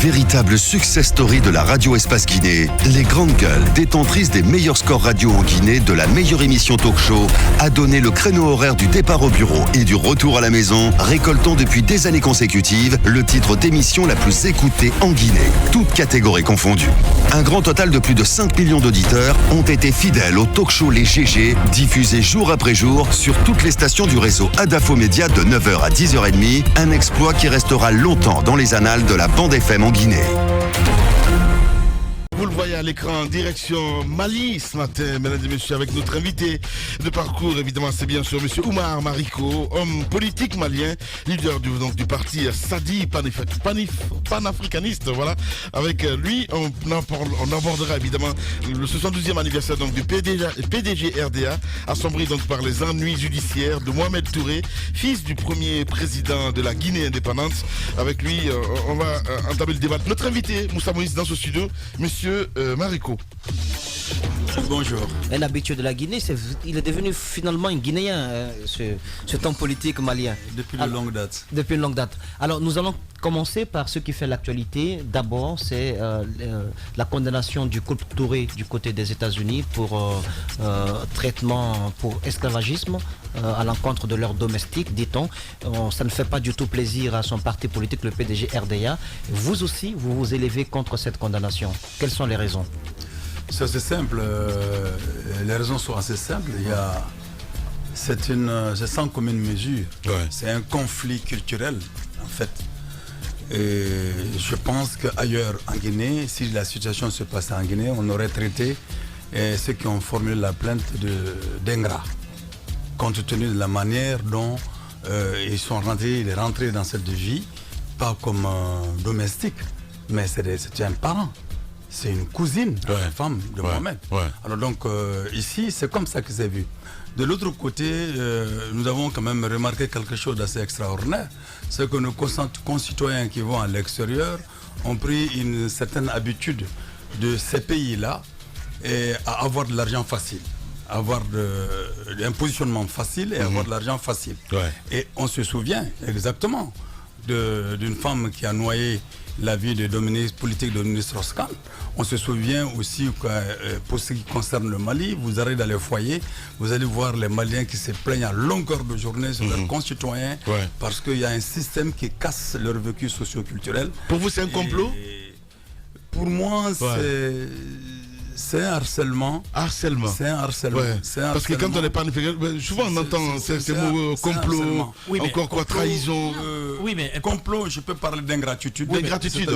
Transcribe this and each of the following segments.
Véritable success story de la radio Espace Guinée, les grandes gueules, détentrices des meilleurs scores radio en Guinée, de la meilleure émission talk show, a donné le créneau horaire du départ au bureau et du retour à la maison, récoltant depuis des années consécutives le titre d'émission la plus écoutée en Guinée, toutes catégories confondues. Un grand total de plus de 5 millions d'auditeurs ont été fidèles au talk show Les GG, diffusé jour après jour sur toutes les stations du réseau Adafo Média de 9h à 10h30, un exploit qui restera longtemps dans les annales de la bande FM en Guinée. Vous le voyez à l'écran, direction Mali ce matin, mesdames et messieurs, avec notre invité de parcours, évidemment, c'est bien sûr monsieur Oumar Mariko, homme politique malien, leader du parti Sadi panafricaniste, voilà. Avec lui, on abordera évidemment le 72e anniversaire donc, du PDG RDA, assombri donc par les ennuis judiciaires de Mohamed Touré, fils du premier président de la Guinée indépendante. Avec lui, on va entamer le débat. Notre invité, Moussa Moïse, dans ce studio, monsieur Mariko. Bonjour. Un habitué de la Guinée, il est devenu finalement un Guinéen, ce homme politique malien. Depuis une longue date. Depuis une longue date. Alors nous allons commencer par ce qui fait l'actualité. D'abord, c'est la condamnation du couple Touré du côté des États-Unis pour traitement pour esclavagisme à l'encontre de leurs domestiques, dit-on. Ça ne fait pas du tout plaisir à son parti politique, le PDG RDA. Vous aussi, vous vous élevez contre cette condamnation. Quelles sont les raisons ? C'est assez simple. Les raisons sont assez simples. C'est sans commune mesure. Ouais. C'est un conflit culturel, en fait. Et je pense qu'ailleurs en Guinée, si la situation se passait en Guinée, on aurait traité ceux qui ont formulé la plainte d'ingrats, compte tenu de la manière dont ils sont rentrés dans cette vie, pas comme domestiques, mais c'est un parent. C'est une cousine, une femme de Mohamed. Ouais. Alors donc ici, c'est comme ça que c'est vu. De l'autre côté, nous avons quand même remarqué quelque chose d'assez extraordinaire. C'est que nos concitoyens qui vont à l'extérieur ont pris une certaine habitude de ces pays-là à avoir de l'argent facile, avoir un positionnement facile et avoir de l'argent facile. Ouais. Et on se souvient exactement d'une femme qui a noyé la vie de politique de Dominique Strauss-Kahn. On se souvient aussi que pour ce qui concerne le Mali, vous allez dans les foyers, vous allez voir les Maliens qui se plaignent à longueur de journée sur leurs concitoyens parce qu'il y a un système qui casse leur vécu socio-culturel. Pour vous, c'est un complot ? Pour moi, c'est un harcèlement. Harcèlement. C'est un harcèlement. Ouais. Parce que quand on n'est pas souvent on entend ces mots complot, oui, encore quoi, trahison. Oui, mais complot, je peux parler d'ingratitude. D'ingratitude.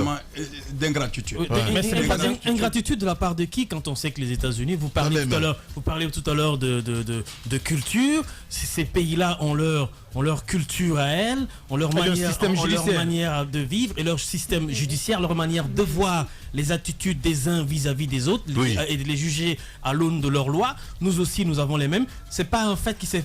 Mais c'est pas ingratitude de la part de qui quand on sait que les États-Unis, vous parlez tout à l'heure de culture, ces pays-là ont leur culture à elles, ont leur manière de vivre et leur système judiciaire, leur manière de voir les attitudes des uns vis-à-vis des autres et de les juger à l'aune de leurs lois. Nous aussi, nous avons les mêmes. C'est pas un fait c'est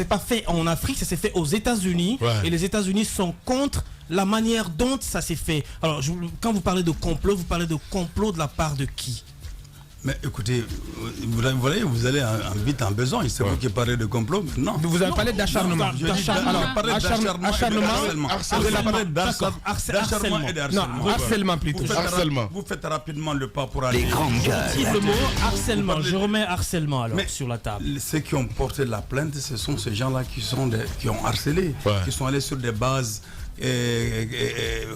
pas fait en Afrique, ça s'est fait aux États-Unis et les États-Unis sont contre la manière dont ça s'est fait. Alors, quand vous parlez de complot, vous parlez de complot de la part de qui ? Mais écoutez, vous allez vite en besoin. C'est vous qui parlez de complot maintenant. Vous avez parlé d'acharnement. Harcèlement plutôt. Vous faites rapidement le pas pour aller. Les grandes gueules. Le mot harcèlement. Je remets harcèlement alors sur la table. Ceux qui ont porté la plainte, ce sont ces gens-là qui ont harcelé, qui sont allés sur des bases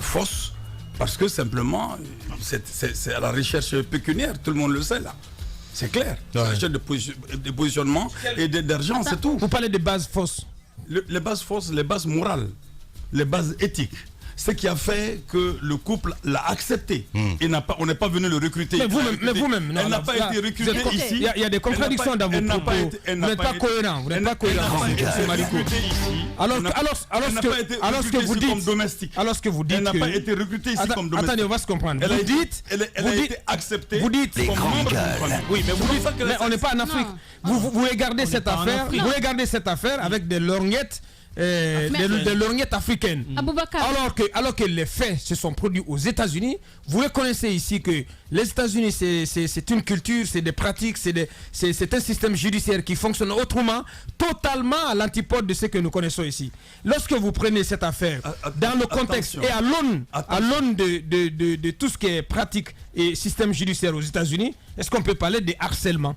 fausses. Parce que simplement, c'est à la recherche pécuniaire, tout le monde le sait là. C'est clair. C'est la recherche de positionnement et d'argent, c'est tout. Vous parlez de bases fausses. Les bases fausses, les bases morales, les bases éthiques. Ce qui a fait que le couple l'a accepté. On n'est pas venu le recruter. Mais vous-même, elle n'a pas été recrutée ici. Il y a des contradictions dans vos propos. Vous n'êtes pas cohérent. Vous n'êtes pas cohérent. Alors que vous dites elle n'a pas été recrutée ici comme domestique. Attendez, on va se comprendre. Elle a été acceptée. Vous dites comme membre de famille. Oui, mais vous dites mais on n'est pas en Afrique. Vous regardez cette affaire. Vous regardez cette affaire avec des lorgnettes des lorgnettes africaines. Alors que les faits se sont produits aux États-Unis, vous reconnaissez ici que les États-Unis, c'est une culture, c'est des pratiques, c'est un système judiciaire qui fonctionne autrement, totalement à l'antipode de ce que nous connaissons ici. Lorsque vous prenez cette affaire dans le contexte et à l'aune de tout ce qui est pratique et système judiciaire aux États-Unis, est-ce qu'on peut parler de harcèlement?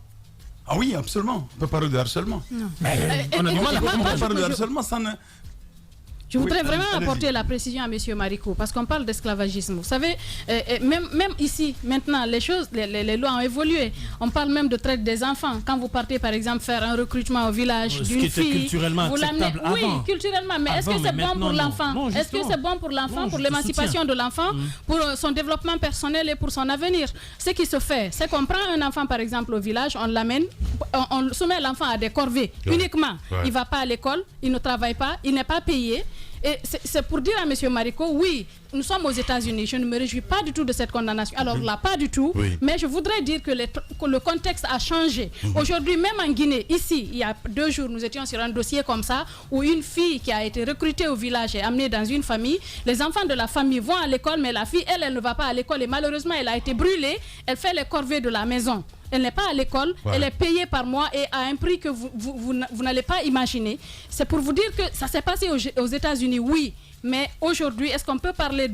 Ah oui, absolument. On peut parler de harcèlement. Non. On a du mal à parler de harcèlement, ça ne... Je voudrais vraiment apporter la précision à M. Marico, parce qu'on parle d'esclavagisme. Vous savez, même ici, maintenant, les lois ont évolué. On parle même de traite des enfants. Quand vous partez, par exemple, faire un recrutement au village d'une fille, culturellement vous l'amenez. Oui, culturellement. Mais est-ce que c'est bon pour l'enfant? Est-ce que c'est bon pour l'enfant, pour l'émancipation de l'enfant, pour son développement personnel et pour son avenir? Ce qui se fait, c'est qu'on prend un enfant, par exemple, au village, on l'amène, on soumet l'enfant à des corvées uniquement. Il ne va pas à l'école, il ne travaille pas, il n'est pas payé. Et c'est pour dire à M. Marico, oui, nous sommes aux États-Unis, je ne me réjouis pas du tout de cette condamnation. Alors là, pas du tout, mais je voudrais dire que le contexte a changé. Aujourd'hui, même en Guinée, ici, il y a 2 jours, nous étions sur un dossier comme ça, où une fille qui a été recrutée au village et amenée dans une famille, les enfants de la famille vont à l'école, mais la fille, elle ne va pas à l'école et malheureusement, elle a été brûlée, elle fait les corvées de la maison. Elle n'est pas à l'école, elle est payée par mois et à un prix que vous n'allez pas imaginer. C'est pour vous dire que ça s'est passé aux États-Unis, oui. Mais aujourd'hui, est-ce qu'on peut parler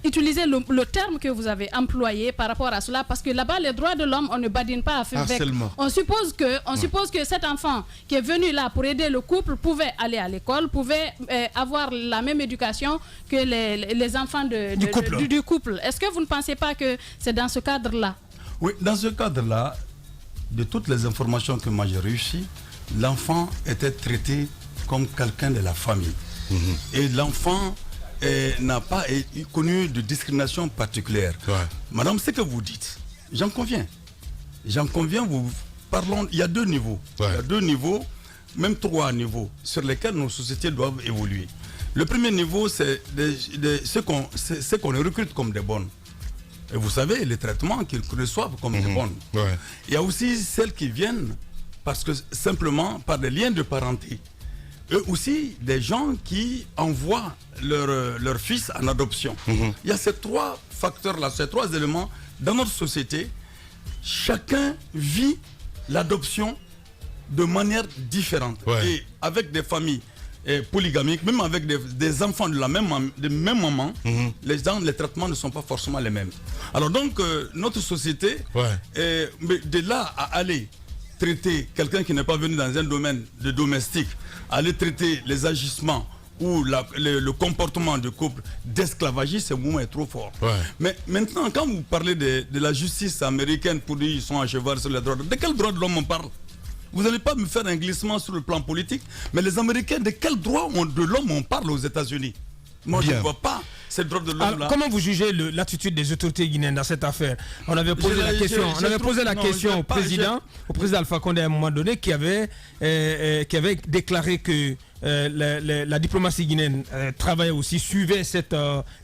utiliser le terme que vous avez employé par rapport à cela? Parce que là-bas, les droits de l'homme, on ne badine pas avec. On suppose que cet enfant qui est venu là pour aider le couple pouvait aller à l'école, pouvait avoir la même éducation que les enfants du couple. Est-ce que vous ne pensez pas que c'est dans ce cadre-là? Oui, dans ce cadre-là, de toutes les informations que moi j'ai réussi, l'enfant était traité comme quelqu'un de la famille. Et l'enfant n'a pas connu de discrimination particulière. Madame, ce que vous dites, j'en conviens. Il y a 2 niveaux. Il y a 2 niveaux, même 3 niveaux, sur lesquels nos sociétés doivent évoluer. Le premier niveau, c'est ce qu'on recrute comme des bonnes. Et vous savez, les traitements qu'ils reçoivent comme des bonnes. Il y a aussi celles qui viennent parce que simplement par des liens de parenté. Eux aussi, des gens qui envoient leur fils en adoption. Il y a ces 3 facteurs-là, ces 3 éléments dans notre société. Chacun vit l'adoption de manière différente. Et avec des familles polygamiques, même avec des enfants de même maman, les traitements ne sont pas forcément les mêmes. Alors donc, notre société, de là à aller traiter quelqu'un qui n'est pas venu dans un domaine de domestique, aller traiter les agissements ou le comportement de couple d'esclavagisme, ce mouvement est trop fort. Mais maintenant, quand vous parlez de la justice américaine pour dire qu'ils sont à cheval sur les droits, de quel droit de l'homme on parle? Vous n'allez pas me faire un glissement sur le plan politique, mais les Américains, de quel droit de l'homme on parle aux États-Unis? Moi, je ne vois pas ces droits de l'homme là. Comment vous jugez l'attitude des autorités guinéennes dans cette affaire? On avait posé la question au président Alpha Condé à un moment donné qui avait déclaré que la diplomatie guinéenne travaillait aussi, suivait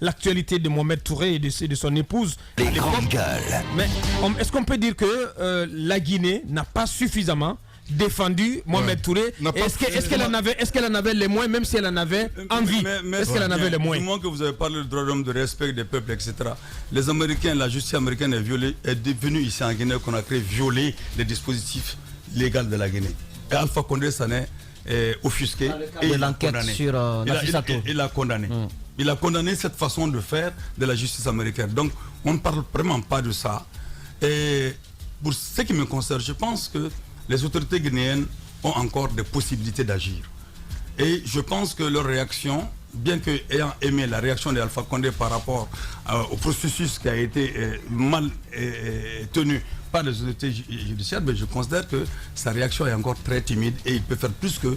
l'actualité de Mohamed Touré et de son épouse. Les grandes gueules. Mais est-ce qu'on peut dire que la Guinée n'a pas suffisamment défendu Mohamed Touré? Est-ce qu'elle en avait les moyens, même si elle en avait envie? Est-ce qu'elle en avait les moyens? Du moment que vous avez parlé de droits de l'homme, de respect des peuples, etc. Les Américains, la justice américaine est devenue ici en Guinée, qu'on a créé, violer les dispositifs légaux de la Guinée. Et Alpha Condé s'en est offusqué et il a condamné. Il a condamné. Il a condamné cette façon de faire de la justice américaine. Donc, on ne parle vraiment pas de ça. Et pour ce qui me concerne, je pense que les autorités guinéennes ont encore des possibilités d'agir. Et je pense que leur réaction, bien qu'ayant aimé la réaction d'Alpha Condé par rapport au processus qui a été mal tenu par les autorités judiciaires, mais je considère que sa réaction est encore très timide et il peut faire plus que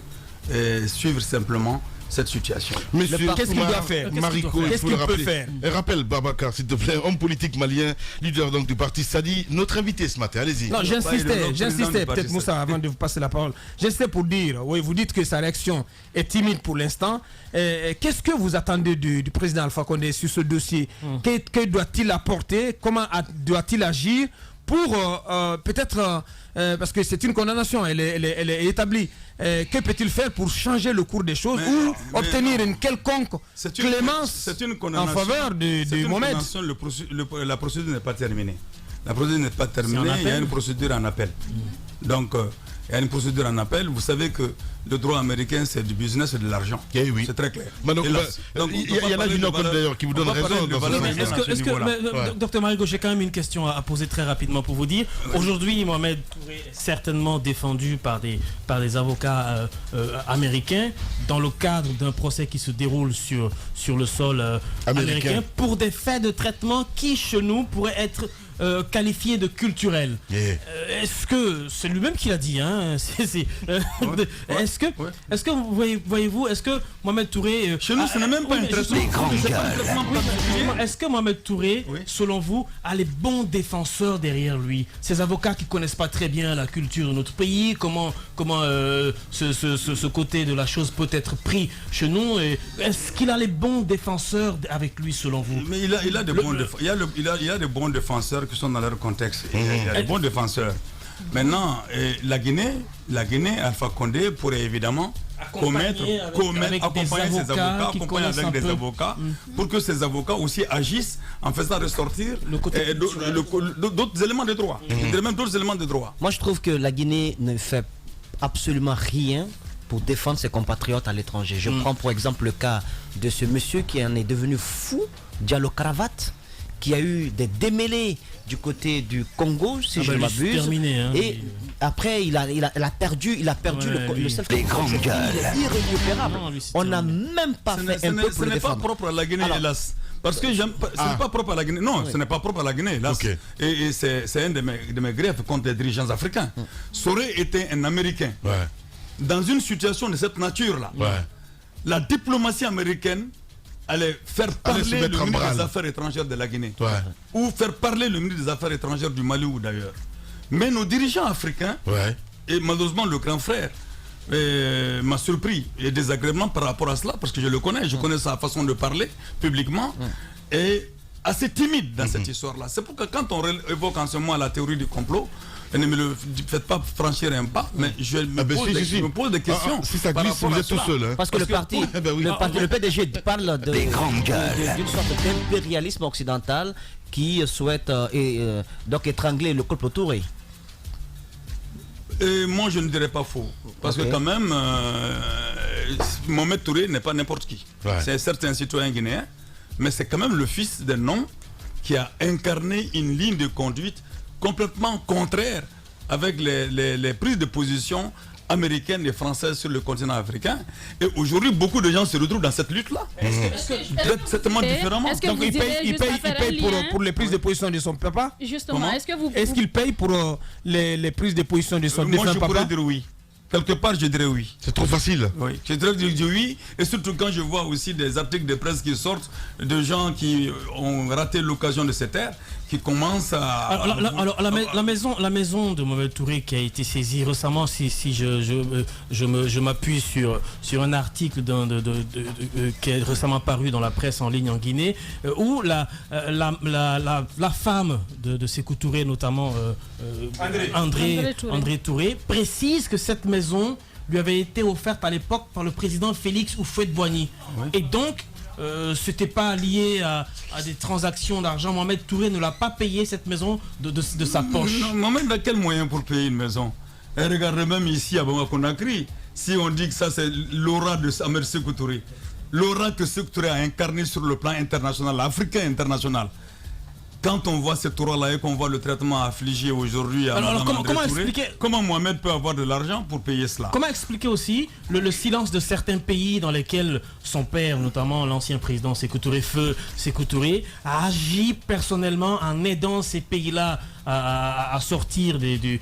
suivre simplement cette situation. Monsieur, qu'est-ce qu'il doit faire? Marico, qu'est-ce qu'il peut faire? Rappelle Babacar, s'il te plaît, homme politique malien, leader donc du parti Sadi, notre invité ce matin, allez-y. Non, j'insistais, peut-être Moussa, avant de vous passer la parole, j'insistais pour dire, oui, vous dites que sa réaction est timide pour l'instant. Qu'est-ce que vous attendez du président Alpha Condé sur ce dossier? Que doit-il apporter? Comment doit-il agir pour peut-être, parce que c'est une condamnation, elle est établie, que peut-il faire pour changer le cours des choses ou obtenir une quelconque clémence en faveur du Mohamed? La procédure n'est pas terminée. La procédure n'est pas terminée, il y a une procédure en appel. Donc, il y a une procédure en appel. Vous savez que le droit américain, c'est du business et de l'argent. Oui. C'est très clair. Donc, il y en a une autre d'ailleurs qui vous donne raison. Docteur Marico, j'ai quand même une question à poser très rapidement pour vous dire. Aujourd'hui, Mohamed Touré est certainement défendu par des avocats américains dans le cadre d'un procès qui se déroule sur le sol américain pour des faits de traitement qui, chez nous, pourraient être qualifié de culturel. Est-ce que c'est lui-même qui l'a dit, hein? Est-ce que voyez-vous, est-ce que Mohamed Touré chez nous, ce n'est même pas un traitement. Est-ce que Mohamed Touré, selon vous, a les bons défenseurs derrière lui? Ces avocats qui connaissent pas très bien la culture de notre pays, comment ce côté de la chose peut être pris chez nous? Est-ce qu'il a les bons défenseurs avec lui, selon vous? Mais il a des bons défenseurs qui sont dans leur contexte. Il y a des bons défenseurs. Maintenant, la Guinée, Alpha Condé pourrait évidemment accompagner ses avocats, accompagner avec des avocats, pour que ces avocats aussi agissent en faisant ressortir d'autres éléments de droit. Même d'autres éléments de droit. Moi, je trouve que la Guinée ne fait absolument rien pour défendre ses compatriotes à l'étranger. Je prends pour exemple le cas de ce monsieur qui en est devenu fou, Diallo Cravate, qui a eu des démêlés du côté du Congo, si je ne m'abuse. Et après, il a perdu le self. Les grandes gueules. Il est irrécupérable. On n'a même pas fait un peu pour le défendre. Ce n'est pas propre à la Guinée, hélas. Parce que ce n'est pas propre à la Guinée. Non, ce n'est pas propre à la Guinée, hélas. Et c'est un de mes griefs contre les dirigeants africains. Ça aurait été un Américain. Dans une situation de cette nature-là, la diplomatie américaine allait faire parler le ministre des Affaires étrangères de la Guinée. Ou faire parler le ministre des Affaires étrangères du Mali ou d'ailleurs. Mais nos dirigeants africains, et malheureusement le grand frère, m'a surpris et désagréablement par rapport à cela, parce que je le connais, je connais sa façon de parler publiquement, et assez timide dans cette histoire-là. C'est pourquoi quand on évoque en ce moment la théorie du complot, ne me faites pas franchir un pas, mais je me pose des questions. Si ça glisse, vous êtes tout seul. Parce que le PDG parle d'une sorte d'impérialisme occidental qui souhaite donc étrangler le couple Touré. Et moi, je ne dirais pas faux. Parce que quand même, Mohamed Touré n'est pas n'importe qui. C'est certes un citoyen guinéen, mais c'est quand même le fils d'un homme qui a incarné une ligne de conduite complètement contraire avec les prises de position américaines et françaises sur le continent africain. Et aujourd'hui, beaucoup de gens se retrouvent dans cette lutte-là. Certainement différemment. Donc il paye pour les prises de position de son papa. Justement, est-ce qu'il paye pour les prises de position de son défunt papa? Moi, je pourrais dire oui. Quelque part, je dirais oui. C'est trop facile. Oui, je dirais oui. Et surtout quand je vois aussi des articles de presse qui sortent de gens qui ont raté l'occasion de se taire, qui commencent à... La maison de Mohamed Touré qui a été saisie récemment, si je m'appuie sur un article qui est récemment paru dans la presse en ligne en Guinée, où la femme de Sékou Touré, notamment André Touré, précise que cette maison lui avait été offerte à l'époque par le président Félix Houphouët-Boigny. Et donc, c'était pas lié à des transactions d'argent. Mohamed Touré ne l'a pas payé cette maison de sa poche. Non, Mohamed a quel moyen pour payer une maison? Et regardez même ici à Bamako-Conakry, si on dit que ça c'est l'aura de Ahmed Sékou Touré, l'aura que Sékou Touré a incarné sur le plan international, africain international. Quand on voit cette aura-là et qu'on voit le traitement affligé aujourd'hui à comment Mohamed peut avoir de l'argent pour payer cela? Comment expliquer aussi le silence de certains pays dans lesquels son père, notamment l'ancien président Sékou Touré, a agi personnellement en aidant ces pays-là à sortir de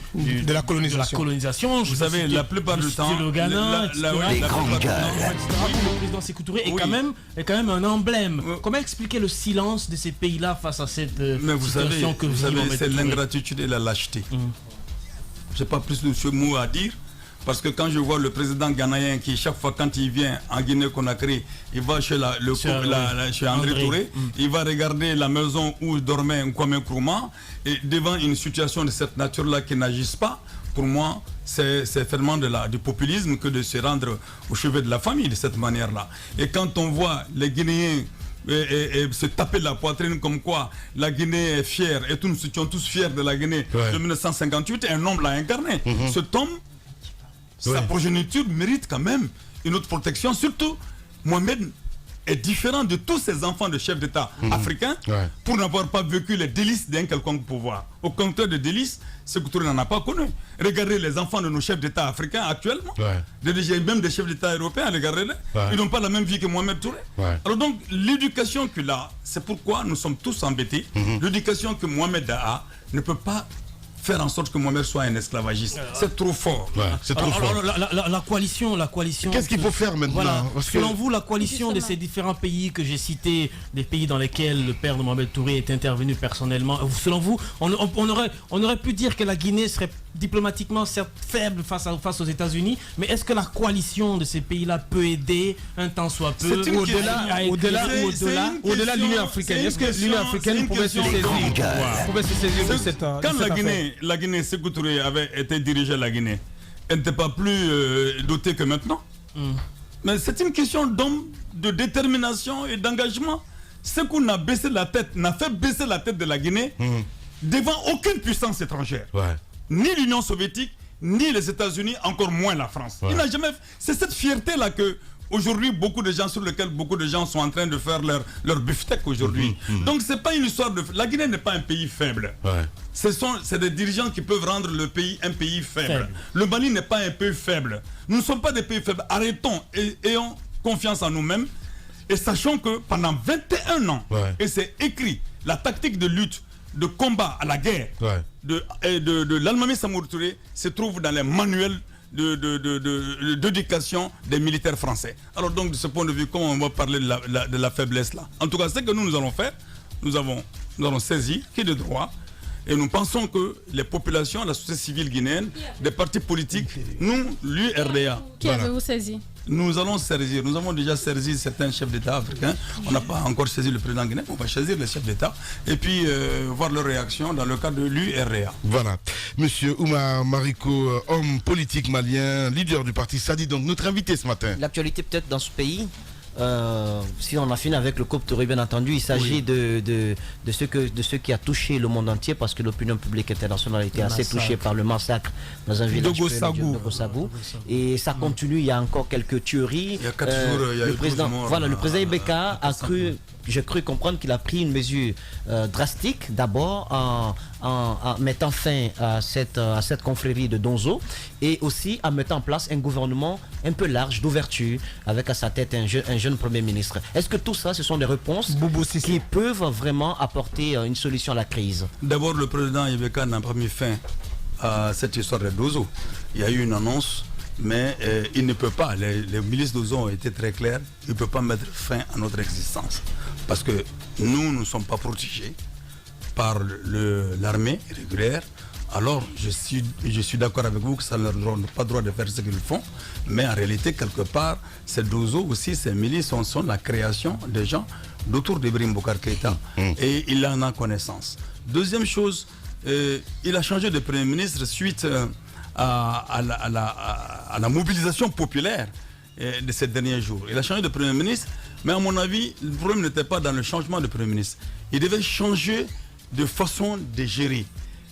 la colonisation. Vous savez, la plupart du temps, le Ghana, le président Sékou Touré est quand même un emblème. Comment expliquer le silence de ces pays-là face à cette situation que vous savez, c'est l'ingratitude et la lâcheté. Je n'ai pas plus de ce mot à dire. Parce que quand je vois le président ghanéen qui, chaque fois quand il vient en Guinée-Conakry, il va chez André Touré, il va regarder la maison où dormait Kwame Nkrumah, et devant une situation de cette nature-là qui n'agisse pas, pour moi, c'est vraiment du populisme que de se rendre au chevet de la famille de cette manière-là. Et quand on voit les Guinéens et se taper la poitrine comme quoi la Guinée est fière, et nous étions tous fiers de la Guinée de 1958, un homme l'a incarné. Cet homme, sa progéniture mérite quand même une autre protection. Surtout, Mohamed est différent de tous ces enfants de chefs d'État africains pour n'avoir pas vécu les délices d'un quelconque pouvoir. Au contraire de délices, Sékou Touré n'en a pas connu. Regardez les enfants de nos chefs d'État africains actuellement, même des chefs d'État européens, regardez-les, ils n'ont pas la même vie que Mohamed Touré. Alors donc, l'éducation qu'il a, c'est pourquoi nous sommes tous embêtés. L'éducation que Mohamed a ne peut pas faire en sorte que Mohamed soit un esclavagiste. C'est trop fort. C'est trop fort. La coalition. Qu'est-ce qu'il faut faire maintenant? Selon vous, la coalition de ces différents pays que j'ai cités, des pays dans lesquels le père de Mohamed Touré est intervenu personnellement, selon vous, on aurait pu dire que la Guinée serait diplomatiquement certes faible face aux États-Unis, mais est-ce que la coalition de ces pays-là peut aider un temps soit peu au-delà de l'Union africaine? Est-ce que l'Union africaine pouvait se saisir de cette la Guinée, Sékou Touré avait été dirigée la Guinée, elle n'était pas plus dotée que maintenant. Mais c'est une question d'homme, de détermination et d'engagement. Sékou n'a baissé la tête, n'a fait baisser la tête de la Guinée devant aucune puissance étrangère. Ni l'Union soviétique, ni les États-Unis, encore moins la France. Il n'a jamais. C'est cette fierté-là que aujourd'hui sur lequel beaucoup de gens sont en train de faire leur beefsteak aujourd'hui. Donc c'est pas une histoire de. La Guinée n'est pas un pays faible. C'est des dirigeants qui peuvent rendre le pays un pays faible. Le Mali n'est pas un pays faible. Nous ne sommes pas des pays faibles. Arrêtons et ayons confiance en nous-mêmes et sachons que pendant 21 ans, et c'est écrit, la tactique de lutte, de combat à la guerre de l'Almami Samori Touré se trouve dans les manuels d'éducation des militaires français. Alors donc de ce point de vue, comment on va parler de la faiblesse là? En tout cas, ce que nous allons faire, nous allons saisi qui est de droit, et nous pensons que les populations, la société civile guinéenne, des partis politiques, nous, l'URDA. Qui avez-vous saisi? Nous allons saisir, nous avons déjà saisi certains chefs d'État africains. On n'a pas encore saisi le président guinéen, on va saisir les chefs d'État et puis voir leur réaction dans le cadre de l'URDA. Voilà. Monsieur Oumar Mariko, homme politique malien, leader du parti Sadi, donc notre invité ce matin. L'actualité peut-être dans ce pays, si on a fini avec le couple Touré, bien entendu, il s'agit de ce qui a touché le monde entier, parce que l'opinion publique internationale a été assez touchée par le massacre dans un village de Gossagou. Et ça continue, il y a encore quelques tueries. Il y a 4 jours, il y a le président Ibeka a cru... J'ai cru comprendre qu'il a pris une mesure drastique, d'abord en mettant fin à cette confrérie de Donzo, et aussi en mettant en place un gouvernement un peu large d'ouverture, avec à sa tête un jeune Premier ministre. Est-ce que tout ça, ce sont des réponses qui peuvent vraiment apporter une solution à la crise? D'abord, le président Ibeka n'a pas mis fin à cette histoire de Donzo. Il y a eu une annonce, mais il ne peut pas, les milices d'Ozo ont été très clairs, il ne peut pas mettre fin à notre existence. Parce que nous ne sommes pas protégés par l'armée régulière. Alors je suis d'accord avec vous que ça ne leur donne pas le droit de faire ce qu'ils font. Mais en réalité, quelque part, ces Dozo aussi, ces milices sont la création des gens d'autour d'Ibrahim Boubacar Keïta. Et il en a connaissance. Deuxième chose, il a changé de Premier ministre suite à la mobilisation populaire de ces derniers jours. Il a changé de Premier ministre, mais à mon avis, le problème n'était pas dans le changement de Premier ministre. Il devait changer de façon de gérer.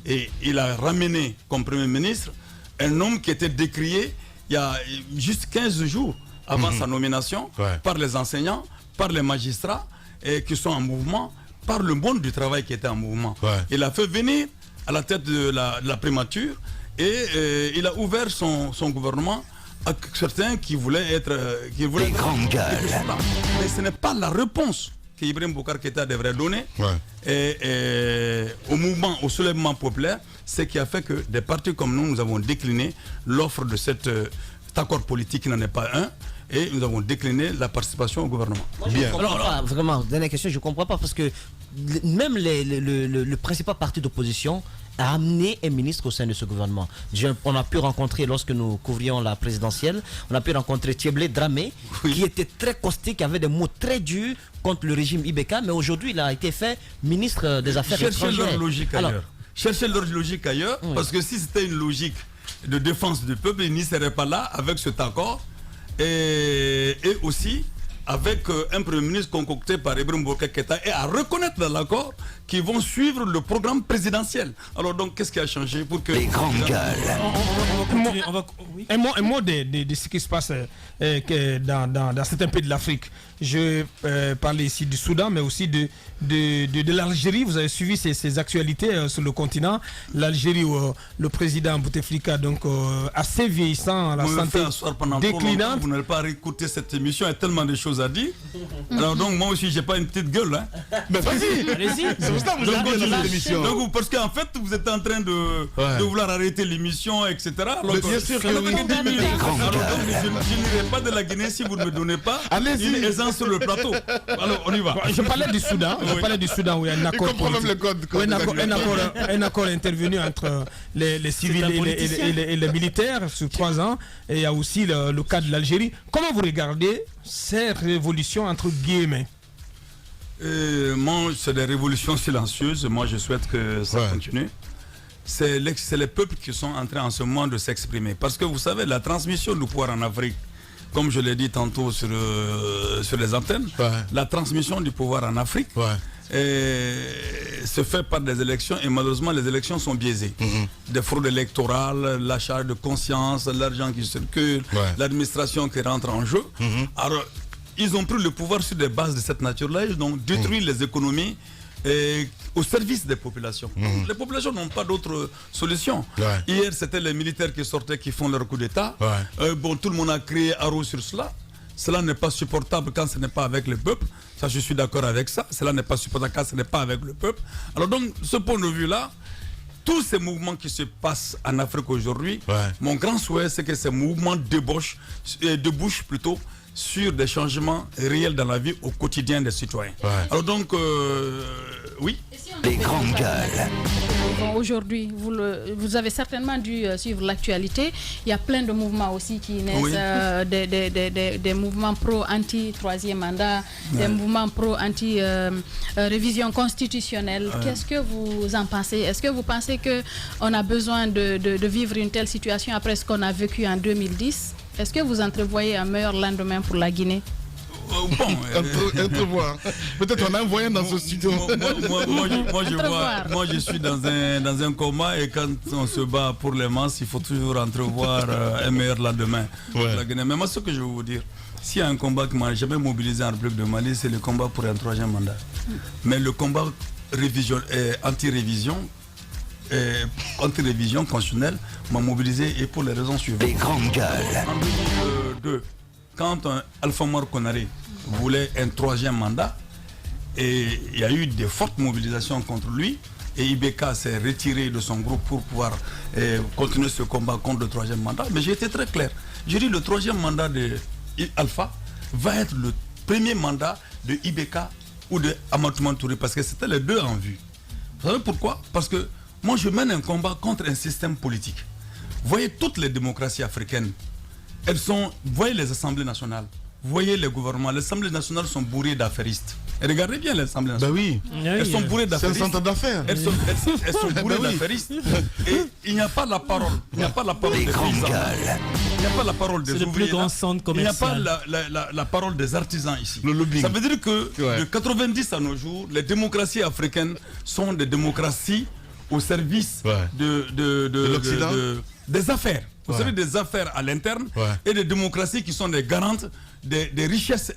Et il a ramené comme Premier ministre un homme qui était décrié il y a juste 15 jours avant sa nomination par les enseignants, par les magistrats qui sont en mouvement, par le monde du travail qui était en mouvement. Il a fait venir à la tête de la primature et il a ouvert son gouvernement à certains qui voulaient être... qui voulaient grandes gueules. Mais ce n'est pas la réponse qu'Ibrahim Boubacar Keïta devrait donner au mouvement, au soulèvement populaire, ce qui a fait que des partis comme nous avons décliné l'offre de cet accord politique qui n'en est pas un, et nous avons décliné la participation au gouvernement. Alors, vraiment, dernière question, je ne comprends pas, parce que même le principal parti d'opposition a amené un ministre au sein de ce gouvernement. On a pu rencontrer, lorsque nous couvrions la présidentielle, on a pu rencontrer Thieblé Dramé, qui était très caustique, qui avait des mots très durs contre le régime IBK, mais aujourd'hui il a été fait ministre des Affaires étrangères. Cherchez leur logique ailleurs, parce que si c'était une logique de défense du peuple, il n'y serait pas là avec cet accord, et aussi avec un premier ministre concocté par Ibrahim Boubacar Keïta, et à reconnaître dans l'accord qu'ils vont suivre le programme présidentiel. Alors donc, qu'est-ce qui a changé pour que... Les grandes gueules. Un mot de ce qui se passe dans certains pays de l'Afrique. Je parlais ici du Soudan, mais aussi de l'Algérie. Vous avez suivi ces actualités sur le continent. L'Algérie, le président Bouteflika, donc assez vieillissant, à la santé déclinante. Vous n'allez pas écouter cette émission, il y a tellement de choses à dire. Alors donc, moi aussi, j'ai pas une petite gueule. Hein. Mais vas-y, allez-y. C'est pour ça que vous avez dans l'émission. Donc, parce qu'en fait, vous êtes en train de vouloir arrêter l'émission, etc. Alors, bien sûr que oui. Alors donc, je n'irai pas de la Guinée si vous ne me donnez pas une aisance sur le plateau. Alors, on y va. Je parlais du Soudan. Je parlais du Soudan où il y a un accord un accord intervenu entre les civils et les militaires sur 3 ans. Et il y a aussi le cas de l'Algérie. Comment vous regardez ces révolutions entre guillemets? Moi, c'est des révolutions silencieuses. Moi, je souhaite que ça continue. C'est les peuples qui sont en train en ce moment de s'exprimer. Parce que vous savez, la transmission du pouvoir en Afrique, comme je l'ai dit tantôt sur les antennes, la transmission du pouvoir en Afrique se fait par des élections, et malheureusement les élections sont biaisées. Des fraudes électorales, l'achat de conscience, l'argent qui circule, l'administration qui rentre en jeu. Alors, ils ont pris le pouvoir sur des bases de cette nature-là, ils ont détruit les économies au service des populations. Les populations n'ont pas d'autre solution. Hier, c'était les militaires qui sortaient, qui font leur coup d'État. Bon, tout le monde a crié haro sur cela. Cela n'est pas supportable quand ce n'est pas avec le peuple. Ça, je suis d'accord avec ça. Cela n'est pas supportable quand ce n'est pas avec le peuple. Alors donc, ce point de vue-là, tous ces mouvements qui se passent en Afrique aujourd'hui, mon grand souhait, c'est que ces mouvements débouchent plutôt sur des changements réels dans la vie au quotidien des citoyens. Alors donc, oui. Les grandes gueules. Aujourd'hui, vous avez certainement dû suivre l'actualité. Il y a plein de mouvements aussi qui naissent, des mouvements pro-anti-troisième mandat, des mouvements pro-anti-révision constitutionnelle. Qu'est-ce que vous en pensez? Est-ce que vous pensez qu'on a besoin de vivre une telle situation après ce qu'on a vécu en 2010? Est-ce que vous entrevoyez un meilleur lendemain pour la Guinée? Bon, peut-être on a un voyant dans ce studio. Moi, je suis dans un coma, et quand on se bat pour les masses, il faut toujours entrevoir un meilleur lendemain pour la Guinée. Mais moi, ce que je veux vous dire, s'il y a un combat qui m'a jamais mobilisé en République de Mali, c'est le combat pour un 3e mandat. Mais le combat anti-révision constitutionnelle m'a mobilisé, et pour les raisons suivantes. Les grandes gueules. En 2002, quand Alpha Mor Konaré voulait un 3e mandat, et il y a eu de fortes mobilisations contre lui, et IBK s'est retiré de son groupe pour pouvoir continuer ce combat contre le 3e mandat. Mais j'ai été très clair. J'ai dit le 3e mandat de Alpha va être le premier mandat de IBK ou de Amadou Touré, parce que c'était les deux en vue. Vous savez pourquoi? Parce que moi, je mène un combat contre un système politique. Vous voyez toutes les démocraties africaines, vous voyez les assemblées nationales, vous voyez les gouvernements, les assemblées nationales sont bourrées d'affairistes. Et regardez bien les assemblées nationales. Oui. Elles sont bourrées d'affairistes. C'est un centre d'affaires. Elles sont bourrées d'affairistes. Et il n'y a pas la parole. Il n'y a pas la parole des paysans. Il n'y a pas la parole des ouvriers. Il n'y a pas la parole des artisans ici. Ça veut dire que de 90 à nos jours, les démocraties africaines sont des démocraties au service de l'Occident, des affaires. Vous savez, des affaires à l'interne, et des démocraties qui sont des garantes des richesses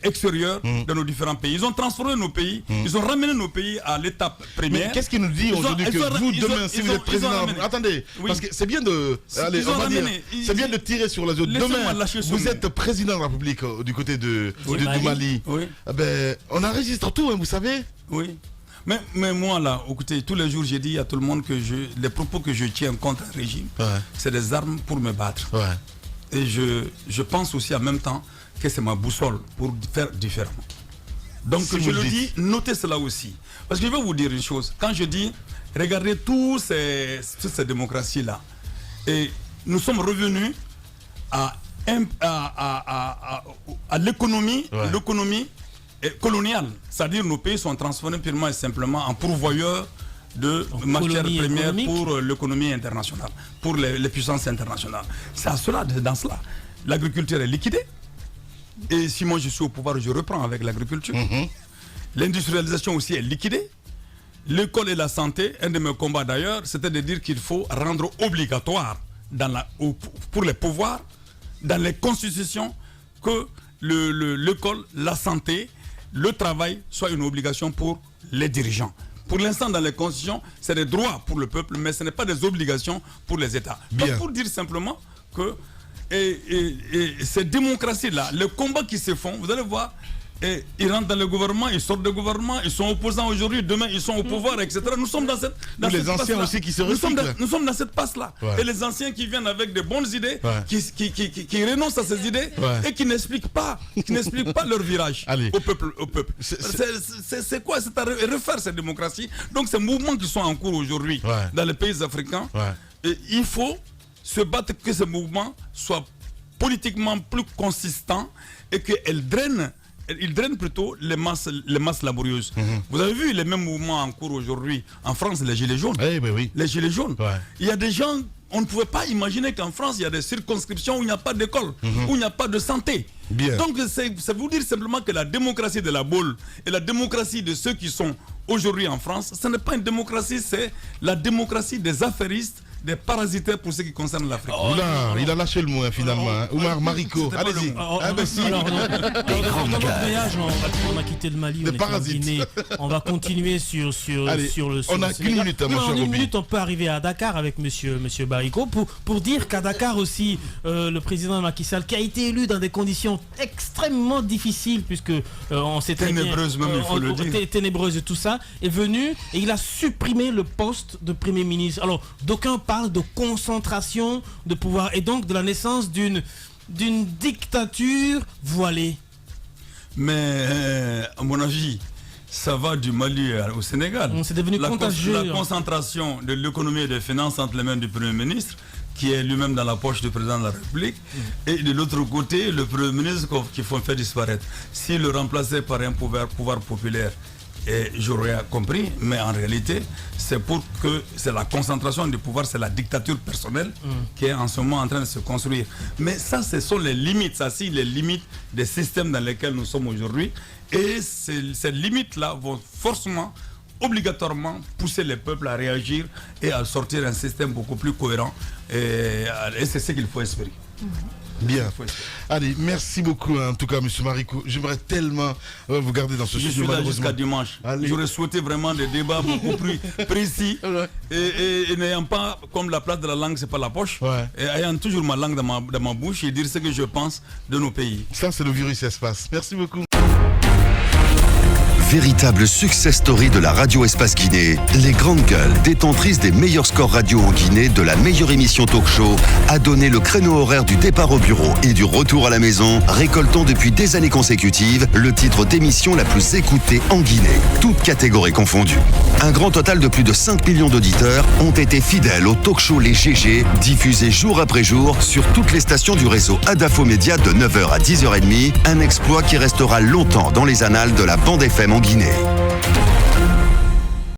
extérieures de nos différents pays. Ils ont transformé nos pays, ils ont ramené nos pays à l'étape première. Mais qu'est-ce qui nous dit aujourd'hui que vous, demain, si vous êtes président... Attendez, parce que c'est bien de... Allez, on va dire, c'est bien de tirer sur les autres. Demain, vous êtes président de la République du côté du Mali. On enregistre tout, vous savez. Oui. Mais moi là, écoutez, tous les jours j'ai dit à tout le monde que les propos que je tiens contre un régime, c'est des armes pour me battre. Et je pense aussi en même temps que c'est ma boussole pour faire différemment. Donc si je le dis, notez cela aussi. Parce que je vais vous dire une chose. Quand je dis regardez toutes ces démocraties-là. Et nous sommes revenus à l'économie coloniale. C'est-à-dire nos pays sont transformés purement et simplement en pourvoyeurs de matières premières pour l'économie internationale, pour les puissances internationales. C'est dans cela. L'agriculture est liquidée. Et si moi je suis au pouvoir, je reprends avec l'agriculture. L'industrialisation aussi est liquidée. L'école et la santé, un de mes combats d'ailleurs, c'était de dire qu'il faut rendre obligatoire pour les pouvoirs, dans les constitutions, que l'école, la santé, le travail soient une obligation pour les dirigeants. Pour l'instant, dans les constitutions, c'est des droits pour le peuple, mais ce n'est pas des obligations pour les États. Donc, pour dire simplement que ces démocraties-là, les combats qui se font, vous allez voir, ils rentrent dans le gouvernement, ils sortent du gouvernement, ils sont opposants aujourd'hui, demain ils sont au pouvoir, etc. Nous sommes dans cette les anciens aussi qui se recyclent. Nous sommes dans cette passe-là. Et les anciens qui viennent avec de bonnes idées, qui renoncent à ces idées et qui n'expliquent pas leur virage au peuple. C'est quoi? C'est à refaire cette démocratie. Donc ces mouvements qui sont en cours aujourd'hui dans les pays africains, et il faut se battre que ces mouvements soient politiquement plus consistants et qu'ils drainent. Il draine plutôt les masses laborieuses. Vous avez vu les mêmes mouvements en cours aujourd'hui en France, les Gilets jaunes. Les Gilets jaunes. Il y a des gens, on ne pouvait pas imaginer qu'en France, il y a des circonscriptions où il n'y a pas d'école, où il n'y a pas de santé. Donc, ça veut dire simplement que la démocratie de la boule et la démocratie de ceux qui sont aujourd'hui en France, ce n'est pas une démocratie, c'est la démocratie des affairistes, des parasitaires pour ce qui concerne l'Afrique. Il a lâché le mot finalement. Oumar Mariko, allez-y. Dans notre voyage, on a quitté le Mali, on est en Guinée. On va continuer sur le. On n'a qu'une minute, mon cher En une minute, on peut arriver à Dakar avec monsieur Bariko pour dire qu'à Dakar aussi, le président Macky Sall, qui a été élu dans des conditions extrêmement difficiles, puisque on s'est ténébreuse même, il faut le dire. Ténébreuse et tout ça, est venu et il a supprimé le poste de Premier ministre. Alors, d'aucuns parle de concentration de pouvoir et donc de la naissance d'une dictature voilée. Mais à mon avis, ça va du Mali au Sénégal. C'est devenu contagieux. La concentration de l'économie et des finances entre les mains du Premier ministre, qui est lui-même dans la poche du président de la République, et de l'autre côté, le Premier ministre qu'il faut faire disparaître. S'il le remplaçait par un pouvoir populaire, et j'aurais compris, mais en réalité, c'est la concentration du pouvoir, c'est la dictature personnelle qui est en ce moment en train de se construire. Mais ça, ce sont les limites, les limites des systèmes dans lesquels nous sommes aujourd'hui. Et ces limites-là vont forcément, obligatoirement, pousser les peuples à réagir et à sortir un système beaucoup plus cohérent. Et c'est ce qu'il faut espérer. Bien. Allez, merci beaucoup en tout cas, M. Mariko. J'aimerais tellement vous garder dans ce studio. Je suis là jusqu'à dimanche. J'aurais souhaité vraiment des débats beaucoup plus précis et n'ayant pas, comme la place de la langue, c'est pas la poche, et ayant toujours ma langue dans ma bouche et dire ce que je pense de nos pays. Ça, c'est le virus espace. Merci beaucoup. Véritable success story de la radio Espace Guinée, les grandes gueules, détentrices des meilleurs scores radio en Guinée de la meilleure émission talk show, a donné le créneau horaire du départ au bureau et du retour à la maison, récoltant depuis des années consécutives le titre d'émission la plus écoutée en Guinée, toutes catégories confondues. Un grand total de plus de 5 millions d'auditeurs ont été fidèles au talk show Les GG, diffusé jour après jour sur toutes les stations du réseau Adafo Média de 9h à 10h30, un exploit qui restera longtemps dans les annales de la bande FM en Guinée.